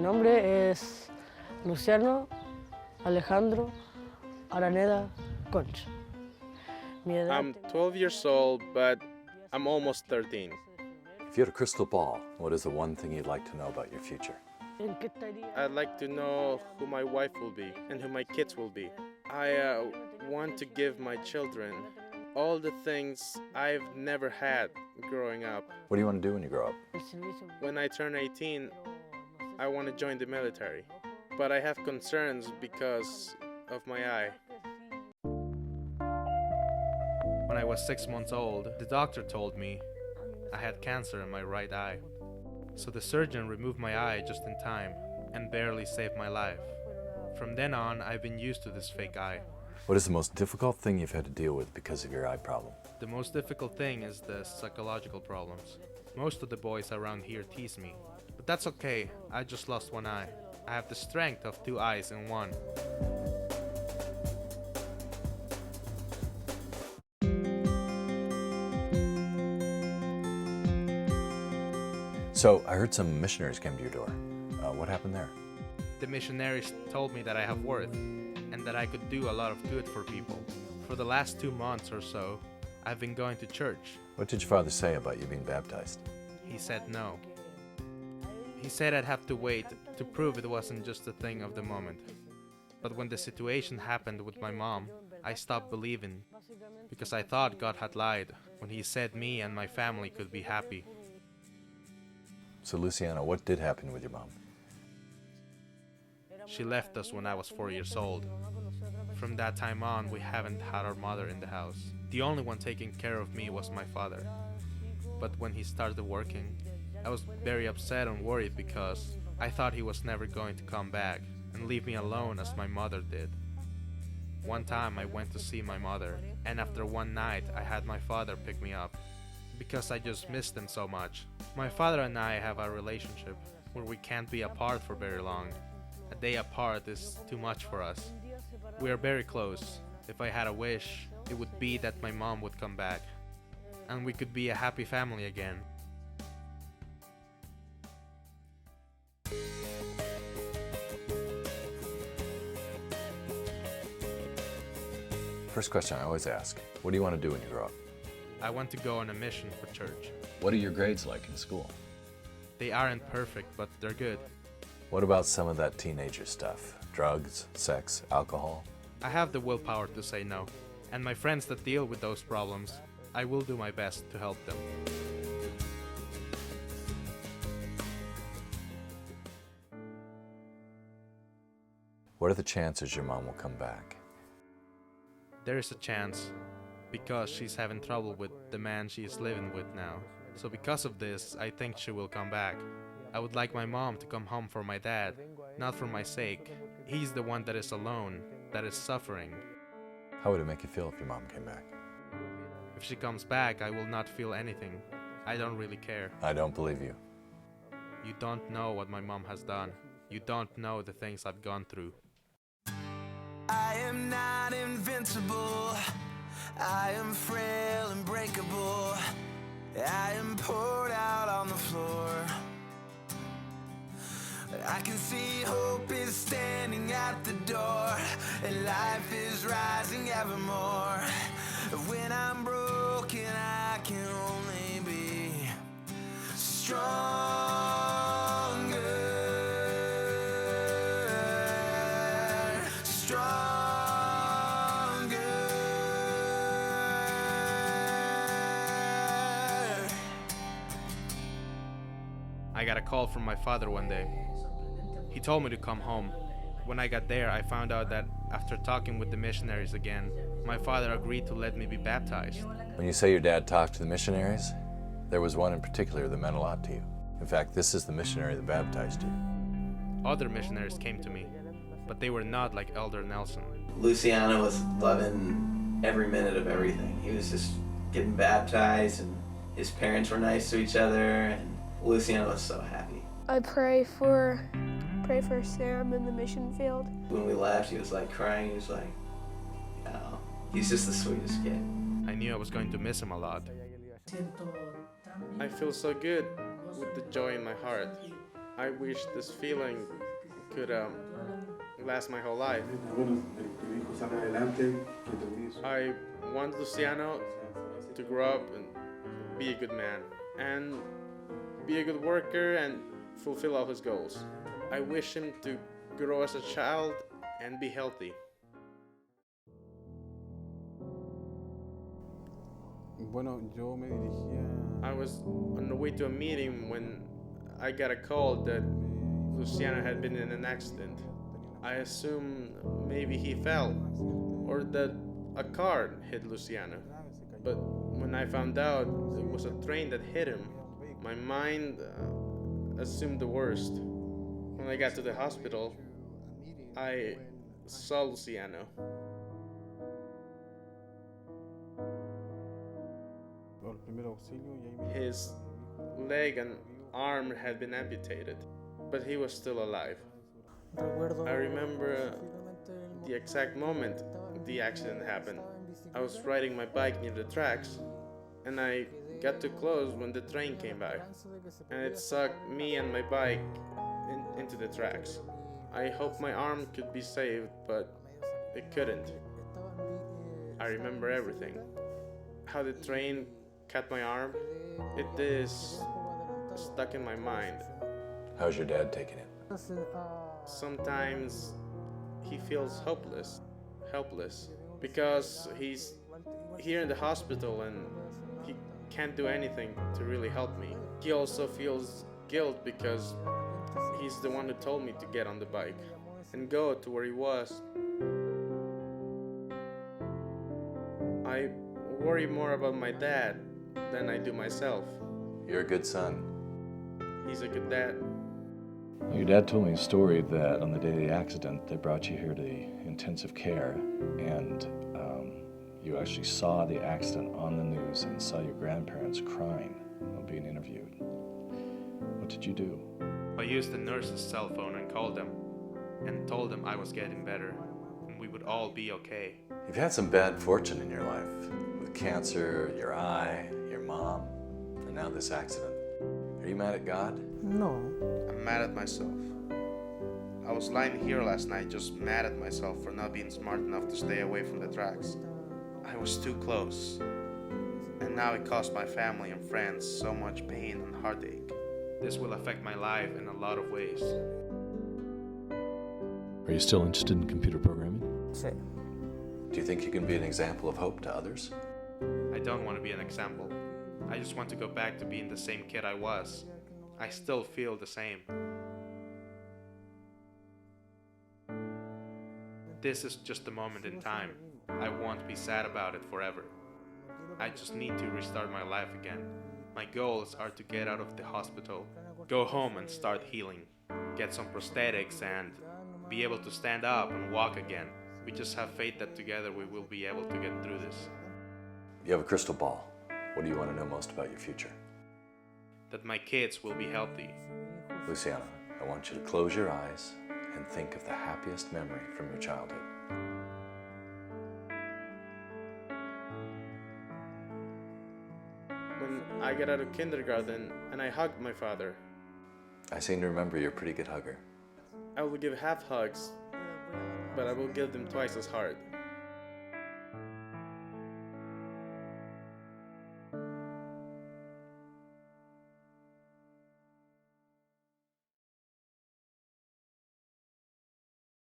nombre es Luciano Alejandro Araneda Concha. I'm 12 years old, but I'm almost 13. If you had a crystal ball, what is the one thing you'd like to know about your future? I'd like to know who my wife will be and who my kids will be. I want to give my children all the things I've never had growing up. What do you want to do when you grow up? When I turn 18, I want to join the military, but I have concerns because of my eye. When I was 6 months old, the doctor told me I had cancer in my right eye. So the surgeon removed my eye just in time and barely saved my life. From then on, I've been used to this fake eye. What is the most difficult thing you've had to deal with because of your eye problem? The most difficult thing is the psychological problems. Most of the boys around here tease me, but that's okay. I just lost one eye. I have the strength of 2 eyes in one. So I heard some missionaries came to your door. What happened there? The missionaries told me that I have worth and that I could do a lot of good for people. For the last 2 months or so, I've been going to church. What did your father say about you being baptized? He said no. He said I'd have to wait to prove it wasn't just a thing of the moment. But when the situation happened with my mom, I stopped believing because I thought God had lied when He said me and my family could be happy. So Luciano, what did happen with your mom? She left us when I was 4 years old. From that time on, we haven't had our mother in the house. The only one taking care of me was my father. But when he started working, I was very upset and worried because I thought he was never going to come back and leave me alone as my mother did. One time I went to see my mother, and after one night I had my father pick me up because I just missed him so much. My father and I have a relationship where we can't be apart for very long. A day apart is too much for us. We are very close. If I had a wish, it would be that my mom would come back and we could be a happy family again. First question I always ask, what do you want to do when you grow up? I want to go on a mission for church. What are your grades like in school? They aren't perfect, but they're good. What about some of that teenager stuff? Drugs, sex, alcohol? I have the willpower to say no. And my friends that deal with those problems, I will do my best to help them. What are the chances your mom will come back? There is a chance, because she's having trouble with the man she is living with now. So because of this, I think she will come back. I would like my mom to come home for my dad, not for my sake. He's the one that is alone, that is suffering. How would it make you feel if your mom came back? If she comes back, I will not feel anything. I don't really care. I don't believe you. You don't know what my mom has done. You don't know the things I've gone through. I am not invincible. I am frail and breakable. I am poured out on the floor. I can see hope is standing at the door, and life is rising evermore. When I'm broken, I can only be stronger, stronger. I got a call from my father one day. He told me to come home. When I got there, I found out that after talking with the missionaries again, my father agreed to let me be baptized. When you say your dad talked to the missionaries, there was one in particular that meant a lot to you. In fact, this is the missionary that baptized you. Other missionaries came to me, but they were not like Elder Nelson. Luciano was loving every minute of everything. He was just getting baptized, and his parents were nice to each other, and Luciano was so happy. I pray for Sam in the mission field. When we left, he was like crying. He was like, oh, he's just the sweetest kid. I knew I was going to miss him a lot. Siento I feel so good with the joy in my heart. I wish this feeling could last my whole life. I want Luciano to grow up and be a good man and be a good worker and fulfill all his goals. I wish him to grow as a child and be healthy. I was on the way to a meeting when I got a call that Luciano had been in an accident. I assumed maybe he fell or that a car hit Luciano. But when I found out it was a train that hit him, my mind assumed the worst. When I got to the hospital, I saw Luciano. His leg and arm had been amputated, but he was still alive. I remember the exact moment the accident happened. I was riding my bike near the tracks, and I got too close when the train came by, and it sucked me and my bike into the tracks. I hoped my arm could be saved, but it couldn't. I remember everything. How the train cut my arm, it is stuck in my mind. How's your dad taking it? Sometimes he feels helpless, because he's here in the hospital and he can't do anything to really help me. He also feels guilt because he's the one who told me to get on the bike and go to where he was. I worry more about my dad than I do myself. You're a good son. He's a good dad. Your dad told me a story that on the day of the accident, they brought you here to the intensive care, and you actually saw the accident on the news and saw your grandparents crying while being interviewed. What did you do? I used the nurse's cell phone and called them and told them I was getting better and we would all be okay. You've had some bad fortune in your life, with cancer, your eye, your mom, and now this accident. Are you mad at God? No. I'm mad at myself. I was lying here last night just mad at myself for not being smart enough to stay away from the tracks. I was too close. And now it caused my family and friends so much pain and heartache. This will affect my life in a lot of ways. Are you still interested in computer programming? Sí. Do you think you can be an example of hope to others? I don't want to be an example. I just want to go back to being the same kid I was. I still feel the same. This is just a moment in time. I won't be sad about it forever. I just need to restart my life again. My goals are to get out of the hospital, go home and start healing, get some prosthetics and be able to stand up and walk again. We just have faith that together we will be able to get through this. You have a crystal ball. What do you want to know most about your future? That my kids will be healthy. Luciano, I want you to close your eyes and think of the happiest memory from your childhood. When I got out of kindergarten and I hugged my father. I seem to remember you're a pretty good hugger. I will give half hugs, but I will give them twice as hard.